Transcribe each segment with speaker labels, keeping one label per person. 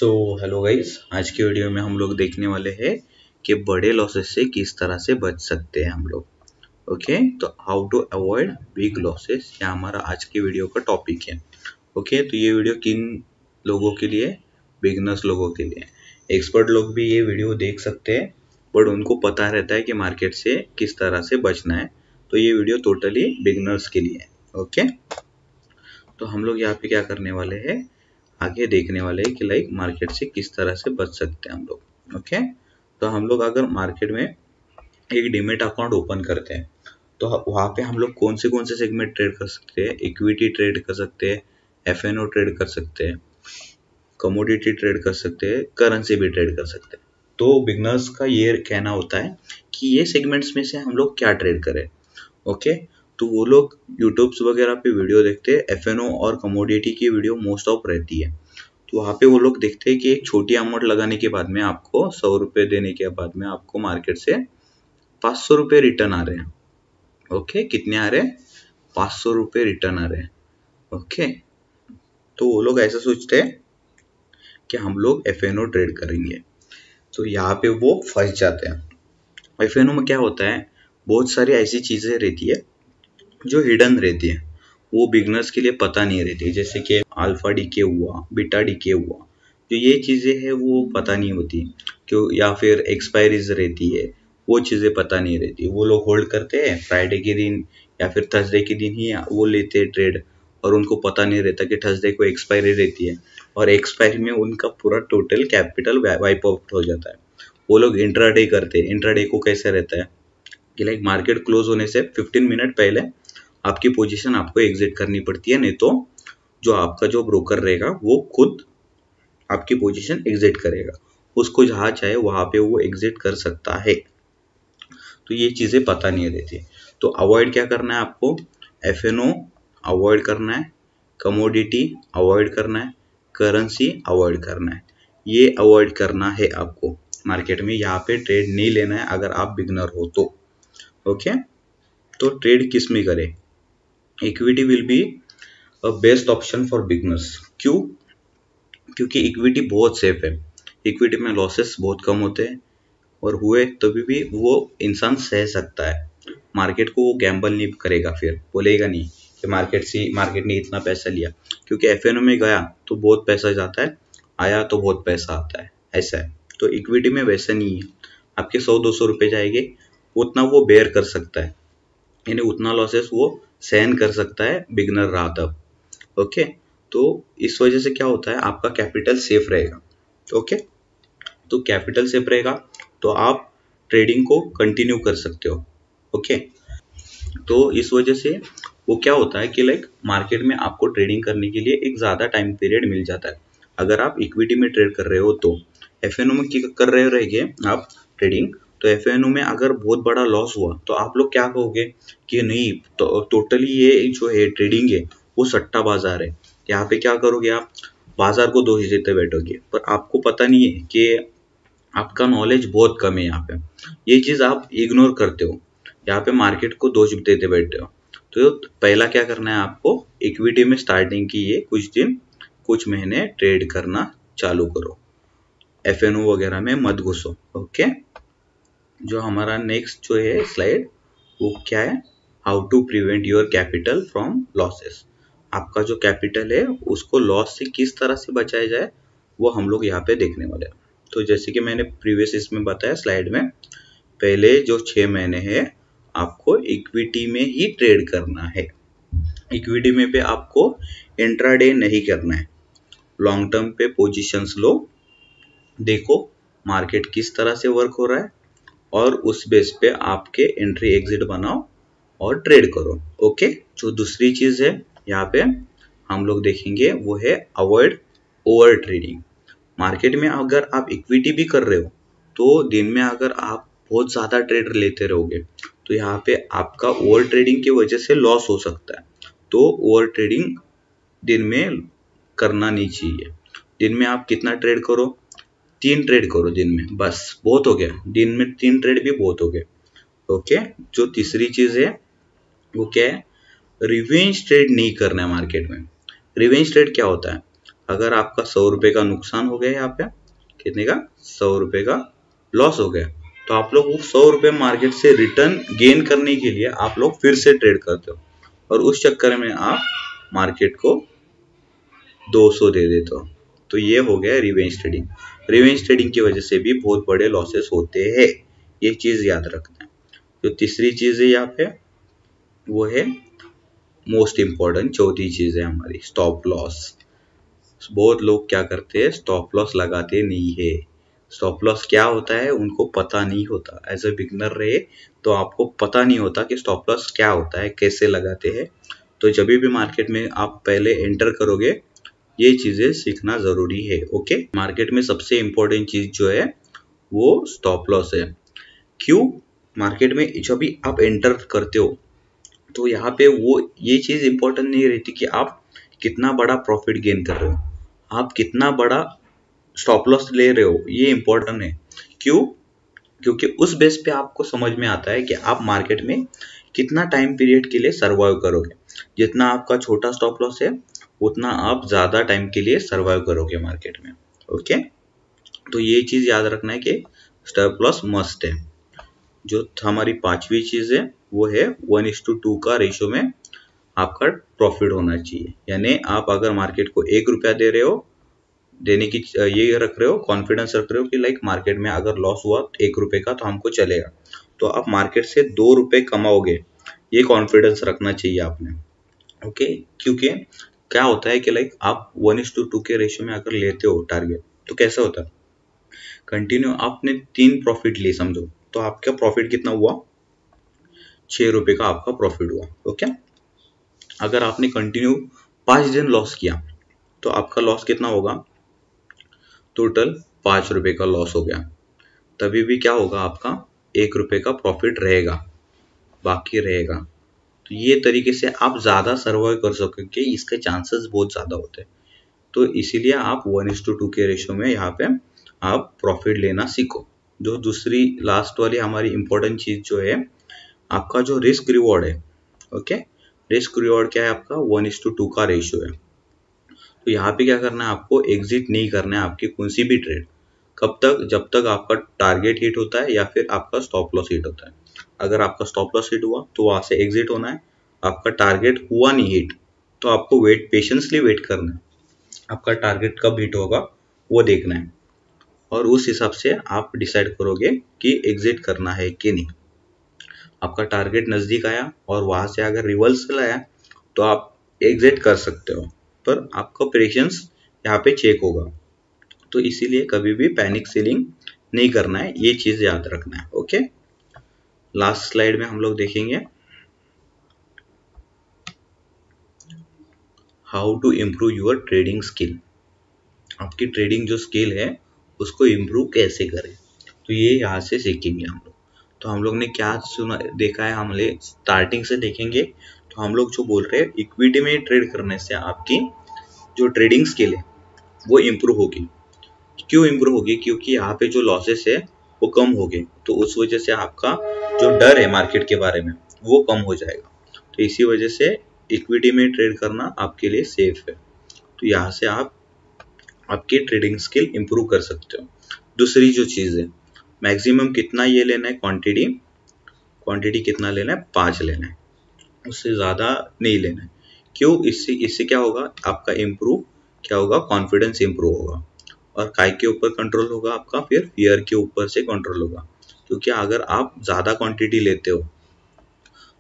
Speaker 1: So hello guys, आज की video में हम लोग देखने वाले हैं कि बड़े लॉसेस से किस तरह से बच सकते हैं हम लोग। ओके, तो how to avoid big losses, ये हमारा आज की वीडियो का टॉपिक है। ओके, तो ये वीडियो किन लोगों के लिए? बिगनर्स लोगों के लिए। एक्सपर्ट लोग भी ये वीडियो देख सकते हैं, बट उनको पता रहता है कि मार्केट से किस तरह से बचना है। तो ये वीडियो टोटली बिगनर्स के लिए है। ओके, तो हम लोग यहाँ पे क्या करने वाले हैं, आगे देखने वाले हैं कि लाइक मार्केट से किस तरह से बच सकते हैं हम लोग। ओके, तो हम लोग अगर मार्केट में एक डीमेट अकाउंट ओपन करते हैं तो वहाँ पे हम लोग कौन से सेगमेंट ट्रेड कर सकते हैं? इक्विटी ट्रेड कर सकते हैं, एफएनओ ट्रेड कर सकते हैं, कमोडिटी ट्रेड कर सकते हैं, करेंसी भी ट्रेड कर सकते हैं। तो बिगनर्स का ये कहना होता है कि ये सेगमेंट्स में से हम लोग क्या ट्रेड करें। ओके, तो वो लोग यूट्यूब वगैरह पे वीडियो देखते हैं, एफएनओ और कमोडिटी की वीडियो मोस्ट ऑफ रहती है। तो वहाँ पे वो लोग देखते हैं कि एक छोटी अमाउंट लगाने के बाद में आपको 100 रुपये देने के बाद में आपको मार्केट से 500 रुपये रिटर्न आ रहे हैं। ओके, कितने आ रहे हैं? 500 रुपये रिटर्न आ रहे हैं। ओके, तो वो लोग ऐसा सोचते हैं कि हम लोग एफएनओ ट्रेड करेंगे, तो यहाँ पे वो फंस जाते हैं। एफएनओ में क्या होता है, बहुत सारी ऐसी चीजें रहती है जो हिडन रहती है, वो बिगनर्स के लिए पता नहीं रहती, जैसे कि अल्फा डीके हुआ, बीटा डीके हुआ, जो ये चीजें हैं वो पता नहीं होती क्यों, या फिर एक्सपायरीज रहती है, वो चीजें पता नहीं रहती। वो लोग होल्ड करते हैं फ्राइडे के दिन या फिर थर्सडे के दिन ही वो लेते हैं ट्रेड, और उनको पता नहीं रहता कि थर्सडे को एक्सपायरी रहती है, और एक्सपायरी में उनका पूरा टोटल कैपिटल वाइप आउट हो जाता है। वो लोग इंट्राडे करते हैं। इंट्राडे को कैसे रहता है कि लाइक मार्केट क्लोज होने से 15 मिनट पहले आपकी पोजीशन आपको एग्जिट करनी पड़ती है, नहीं तो जो आपका जो ब्रोकर रहेगा वो खुद आपकी पोजीशन एग्जिट करेगा, उसको जहां चाहे वहां पे वो एग्जिट कर सकता है। तो ये चीजें पता नहीं रहती। तो अवॉइड क्या करना है आपको? एफएनओ अवॉइड करना है, कमोडिटी अवॉइड करना है, करेंसी अवॉइड करना है। ये अवॉइड करना है आपको मार्केट में, यहाँ पे ट्रेड नहीं लेना है अगर आप बिगनर हो तो। ओके, तो ट्रेड किस में करें? Equity will be a best option for beginners. क्यों? क्योंकि इक्विटी बहुत सेफ है। इक्विटी में लॉसेस बहुत कम होते हैं, और हुए तभी भी वो इंसान सह सकता है। मार्केट को वो गैम्बल नहीं करेगा, फिर बोलेगा नहीं कि मार्केट ने इतना पैसा लिया, क्योंकि एफएनओ में गया तो बहुत पैसा जाता है, आया तो बहुत पैसा आता है, ऐसा है। तो इक्विटी में वैसा नहीं है, आपके 100-200 रुपये जाएंगे, उतना वो बेयर कर सकता है, यानी उतना लॉसेस वो सहन कर सकता है बिगनर रहा तब। ओके, तो इस वजह से क्या होता है, आपका कैपिटल सेफ रहेगा। ओके, तो कैपिटल सेफ रहेगा तो आप ट्रेडिंग को कंटिन्यू कर सकते हो। ओके, तो इस वजह से वो क्या होता है कि लाइक मार्केट में आपको ट्रेडिंग करने के लिए एक ज़्यादा टाइम पीरियड मिल जाता है। अगर आप इक्विटी में ट्रेड कर रहे हो तो एफएनओ में कर रहे रहेंगे आप ट्रेडिंग, तो एफएनओ में अगर बहुत बड़ा लॉस हुआ तो आप लोग क्या कहोगे कि नहीं, तो टोटली ये जो है ट्रेडिंग है वो सट्टा बाजार है। यहाँ पे क्या करोगे आप? बाजार को दोष देते बैठोगे, पर आपको पता नहीं है कि आपका नॉलेज बहुत कम है यहाँ पे, ये चीज आप इग्नोर करते हो, यहाँ पे मार्केट को दोष देते बैठते हो। तो पहला क्या करना है आपको, इक्विटी में स्टार्टिंग की ये कुछ दिन कुछ महीने ट्रेड करना चालू करो, एफएनओ वगैरह में मत घुसो। ओके, जो हमारा नेक्स्ट जो है स्लाइड वो क्या है, how to prevent your capital from losses. आपका जो कैपिटल है उसको लॉस से किस तरह से बचाया जाए, वो हम लोग यहाँ पे देखने वाले हैं। तो जैसे कि मैंने प्रीवियस इसमें बताया स्लाइड में, पहले जो 6 महीने है आपको इक्विटी में ही ट्रेड करना है। इक्विटी में पे आपको इंट्राडे नहीं करना है, लॉन्ग टर्म पे पोजीशंस लो, देखो मार्केट किस तरह से वर्क हो रहा है, और उस बेस पे आपके एंट्री एग्जिट बनाओ और ट्रेड करो। ओके, जो दूसरी चीज है यहाँ पे हम लोग देखेंगे वो है अवॉइड ओवर ट्रेडिंग। मार्केट में अगर आप इक्विटी भी कर रहे हो तो दिन में अगर आप बहुत ज्यादा ट्रेड लेते रहोगे तो यहाँ पे आपका ओवर ट्रेडिंग की वजह से लॉस हो सकता है। तो ओवर ट्रेडिंग दिन में करना नहीं चाहिए। दिन में आप कितना ट्रेड करो? 3 ट्रेड करो दिन में, बस बहुत हो गया, दिन में 3 ट्रेड भी बहुत हो गए। ओके, जो तीसरी चीज है वो क्या है, रिवेंज ट्रेड नहीं करना है मार्केट में। रिवेंज ट्रेड क्या होता है, अगर आपका 100 रुपये का नुकसान हो गया यहाँ पे, कितने का, 100 रुपये का लॉस हो गया, तो आप लोग वो 100 रुपये मार्केट से रिटर्न गेन करने के लिए आप लोग फिर से ट्रेड करते हो और उस चक्कर में आप मार्केट को 200 दे देते हो। तो ये हो गया रिवेंज ट्रेडिंग। रिवेंज ट्रेडिंग की वजह से भी बहुत बड़े लॉसेस होते हैं, ये चीज याद रखना है। जो तीसरी चीज है यहाँ पे वो है मोस्ट इम्पॉर्टेंट, चौथी चीज है हमारी स्टॉप लॉस। बहुत लोग क्या करते हैं, स्टॉप लॉस लगाते नहीं है। स्टॉप लॉस क्या होता है उनको पता नहीं होता। एज ए बिगनर रहे तो आपको पता नहीं होता कि स्टॉप लॉस क्या होता है, कैसे लगाते हैं। तो जब भी मार्केट में आप पहले एंटर करोगे ये चीजें सीखना जरूरी है। ओके, मार्केट में सबसे इम्पोर्टेंट चीज जो है वो स्टॉप लॉस है। क्यों? मार्केट में जब भी आप एंटर करते हो तो यहाँ पे वो ये चीज इंपॉर्टेंट नहीं रहती कि आप कितना बड़ा प्रॉफिट गेन कर रहे हो, आप कितना बड़ा स्टॉप लॉस ले रहे हो, ये इंपॉर्टेंट है। क्यों? क्योंकि उस बेस पे आपको समझ में आता है कि आप मार्केट में कितना टाइम पीरियड के लिए सर्वाइव करोगे। जितना आपका छोटा स्टॉप लॉस है उतना आप ज्यादा टाइम के लिए सर्वाइव करोगे मार्केट में। ओके, तो ये चीज याद रखना है कि स्टॉप लॉस मस्ट है। जो हमारी पांचवी चीज है वो है 1:2 का रेशियो में आपका प्रॉफिट होना चाहिए। यानी आप अगर मार्केट को 1 रुपया दे रहे हो, देने की ये रख रहे हो, कॉन्फिडेंस रख रहे हो कि लाइक मार्केट में अगर लॉस हुआ 1 रुपए का तो हमको चलेगा, तो आप मार्केट से 2 रुपए कमाओगे, ये कॉन्फिडेंस रखना चाहिए आपने। ओके, क्योंकि क्या होता है कि लाइक आप 1:2 के रेशियो में अगर लेते हो टारगेट तो कैसा होता है, कंटिन्यू आपने 3 प्रॉफिट लिए समझो, तो आपका प्रॉफिट कितना हुआ, 6 रुपए का आपका प्रॉफिट हुआ। ओके, अगर आपने कंटिन्यू 5 दिन लॉस किया तो आपका लॉस कितना होगा, टोटल 5 रुपए का लॉस हो गया। तभी भी क्या होगा, आपका 1 रुपए का प्रॉफिट रहेगा, बाकी रहेगा। तो ये तरीके से आप ज्यादा सर्वाइव कर सकोगे, इसके चांसेस बहुत ज्यादा होते हैं। तो इसीलिए आप 1:2 के रेशियो में यहाँ पे आप प्रॉफिट लेना सीखो। जो दूसरी लास्ट वाली हमारी इंपॉर्टेंट चीज जो है आपका जो रिस्क रिवॉर्ड है। ओके, रिस्क रिवॉर्ड क्या है आपका, 1:2 का रेशियो है। तो यहाँ पे क्या करना है, आपको एग्जिट नहीं करना है आपकी कौन सी भी ट्रेड। कब तक, जब तक आपका टारगेट हिट होता है या फिर आपका स्टॉप लॉस हिट होता है। अगर आपका स्टॉप लॉस हिट हुआ तो वहां से एग्जिट होना है। आपका टारगेट हुआ नहीं हिट तो आपको पेशेंसली वेट करना है। आपका टारगेट कब हिट होगा वो देखना है और उस हिसाब से आप डिसाइड करोगे कि एग्जिट करना है कि नहीं। आपका टारगेट नजदीक आया और वहां से अगर रिवर्सल आया तो आप एग्जिट कर सकते हो, पर आपका पेशेंस यहाँ पे चेक होगा। तो इसीलिए कभी भी पैनिक सेलिंग नहीं करना है, ये चीज याद रखना है। ओके, लास्ट स्लाइड में हम लोग देखेंगे how to improve your trading skill. आपकी ट्रेडिंग जो स्किल है उसको इम्प्रूव कैसे करें, तो ये यहाँ से सीखेंगे हम लोग। तो हम लोग ने क्या सुना देखा है, हम लोग स्टार्टिंग से देखेंगे। तो हम लोग जो बोल रहे हैं इक्विटी में ट्रेड करने से आपकी जो ट्रेडिंग स्किल है वो इम्प्रूव होगी। क्यों इम्प्रूव होगी, क्योंकि यहाँ पे जो लॉसेस है वो कम हो गए, तो उस वजह से आपका जो डर है मार्केट के बारे में वो कम हो जाएगा। तो इसी वजह से इक्विटी में ट्रेड करना आपके लिए सेफ है। तो यहाँ से आप आपकी ट्रेडिंग स्किल इम्प्रूव कर सकते हो। दूसरी जो चीज है, मैक्सिमम कितना ये लेना है, क्वांटिटी कितना लेना है, 5 लेना है, उससे ज्यादा नहीं लेना है। क्यों? इससे इससे क्या होगा, आपका इम्प्रूव क्या होगा, कॉन्फिडेंस इम्प्रूव होगा। और काय के ऊपर कंट्रोल होगा आपका, फिर फियर के ऊपर से कंट्रोल होगा। क्योंकि अगर आप ज्यादा क्वांटिटी लेते हो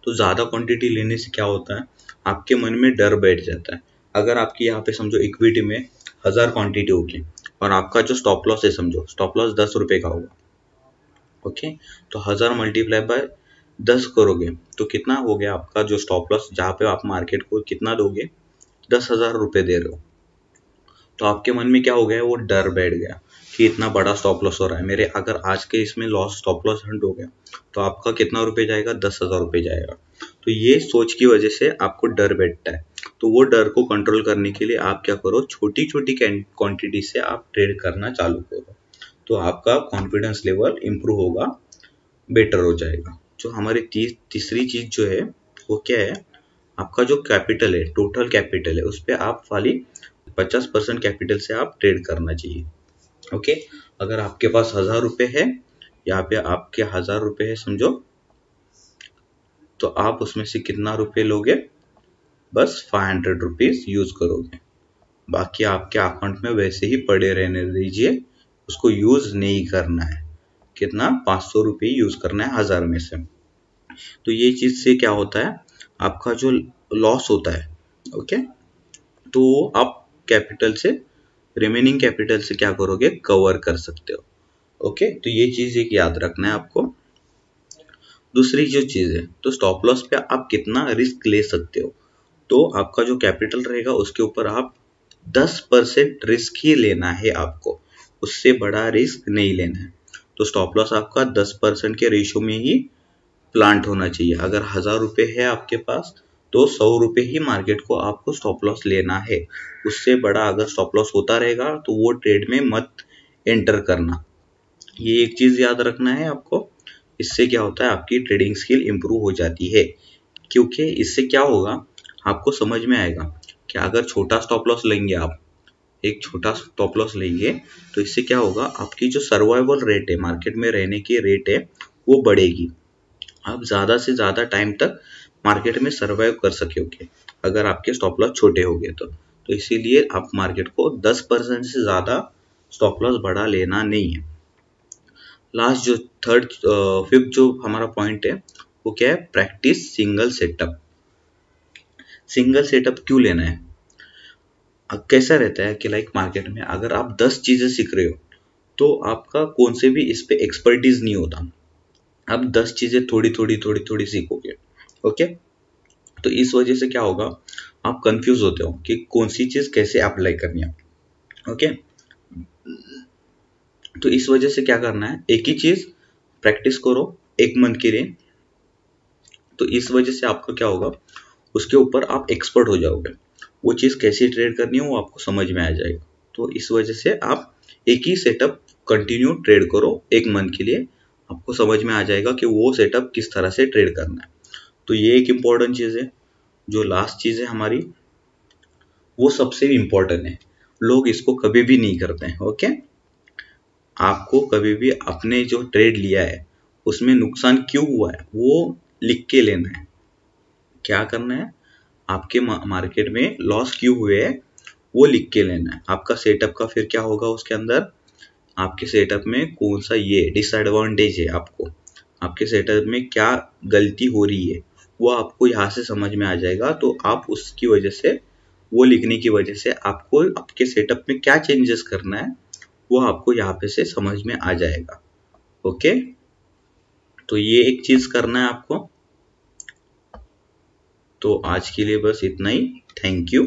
Speaker 1: तो ज्यादा क्वांटिटी लेने से क्या होता है, आपके मन में डर बैठ जाता है। अगर आपकी यहाँ पे समझो इक्विटी में 1000 क्वांटिटी होगी और आपका जो स्टॉप लॉस है, समझो स्टॉप लॉस 10 रुपए का होगा। ओके, तो 1000 मल्टीप्लाई बाय 10 करोगे तो कितना हो गया आपका जो स्टॉप लॉस, जहाँ पे आप मार्केट को कितना दोगे, 10,000 रुपए दे रहे हो। तो आपके मन में क्या हो गया, वो डर बैठ गया कि इतना बड़ा स्टॉप लॉस हो रहा है मेरे, अगर आज के इसमें लॉस स्टॉप लॉस हंट हो गया तो आपका कितना रुपए जाएगा, 10,000 रुपए जाएगा। तो ये सोच की वजह से आपको डर बैठता है। तो वो डर को कंट्रोल करने के लिए आप क्या करो, छोटी छोटी क्वांटिटी से आप ट्रेड करना चालू करो, तो आपका कॉन्फिडेंस लेवल इंप्रूव होगा, बेटर हो जाएगा। जो हमारी तीसरी चीज जो है वो क्या है, आपका जो कैपिटल है, टोटल कैपिटल है, उस पर आप खाली 50% कैपिटल से आप ट्रेड करना चाहिए। ओके, अगर आपके पास 1000 रुपये है, यहाँ पे आपके 1000 रुपये है समझो, तो आप उसमें से कितना रुपये लोगे, बस 500 रुपीज यूज करोगे, बाकी आपके अकाउंट में वैसे ही पड़े रहने दीजिए, उसको यूज नहीं करना है। कितना, 500 रुपये यूज करना है 1000 में से। तो ये चीज से क्या होता है, आपका जो लॉस होता है, ओके, तो आप कैपिटल से, रिमेनिंग कैपिटल से क्या करोगे, कवर कर सकते हो। ओके, तो ये चीज एक याद रखना है आपको। दूसरी जो चीज है, तो स्टॉप लॉस पे आप कितना रिस्क ले सकते हो, तो आपका जो कैपिटल रहेगा उसके ऊपर आप 10% रिस्क ही लेना है आपको, उससे बड़ा रिस्क नहीं लेना है। तो स्टॉप लॉस आपका 10% के रेशियो में ही प्लांट होना चाहिए। अगर 1000 रुपये है आपके पास, तो 100 रुपये ही मार्केट को आपको स्टॉप लॉस लेना है, उससे बड़ा अगर स्टॉप लॉस होता रहेगा तो वो ट्रेड में मत एंटर करना। ये एक चीज याद रखना है आपको। इससे क्या होता है, आपकी ट्रेडिंग स्किल इंप्रूव हो जाती है, क्योंकि इससे क्या होगा, आपको समझ में आएगा कि अगर छोटा स्टॉप लॉस लेंगे, आप एक छोटा स्टॉप लॉस लेंगे, तो इससे क्या होगा, आपकी जो सर्वाइवल रेट है, मार्केट में रहने की रेट है, वो बढ़ेगी। आप ज़्यादा से ज़्यादा टाइम तक मार्केट में सर्वाइव कर सकोगे अगर आपके स्टॉप लॉस छोटे हो गए तो इसीलिए आप मार्केट को 10% से ज़्यादा स्टॉप लॉस बढ़ा लेना नहीं है। लास्ट जो फिफ्थ जो हमारा पॉइंट है, वो क्या है, practice single setup. Single setup क्यों लेना है, अब कैसा रहता है कि लाइक मार्केट में अगर आप 10 चीजें सीख रहे हो, तो आपका कौन से भी इस पे एक्सपर्टीज नहीं होता, आप 10 चीजें थोड़ी थोड़ी थोड़ी थोड़ी सीखोगे। ओके, तो इस वजह से क्या होगा, आप कंफ्यूज होते हो कि कौन सी चीज कैसे अप्लाई करनी है। ओके, तो इस वजह से क्या करना है, एक ही चीज प्रैक्टिस करो 1 मंथ के लिए, तो इस वजह से आपका क्या होगा, उसके ऊपर आप एक्सपर्ट हो जाओगे, वो चीज कैसे ट्रेड करनी है वो आपको समझ में आ जाएगा। तो इस वजह से आप एक ही सेटअप कंटिन्यू ट्रेड करो 1 मंथ के लिए, आपको समझ में आ जाएगा कि वो सेटअप किस तरह से ट्रेड करना है। तो ये एक इम्पॉर्टेंट चीज है। जो लास्ट चीज है हमारी, वो सबसे इम्पोर्टेंट है, लोग इसको कभी भी नहीं करते हैं। ओके, आपको कभी भी अपने जो ट्रेड लिया है उसमें नुकसान क्यों हुआ है वो लिख के लेना है। क्या करना है, आपके मार्केट में लॉस क्यों हुए है वो लिख के लेना है। आपका सेटअप का फिर क्या होगा, उसके अंदर आपके सेटअप में कौन सा ये डिसएडवांटेज है, आपको आपके सेटअप में क्या गलती हो रही है वो आपको यहाँ से समझ में आ जाएगा। तो आप उसकी वजह से, वो लिखने की वजह से आपको आपके सेटअप में क्या चेंजेस करना है वो आपको यहाँ पे से समझ में आ जाएगा। ओके, तो ये एक चीज करना है आपको। तो आज के लिए बस इतना ही, थैंक यू।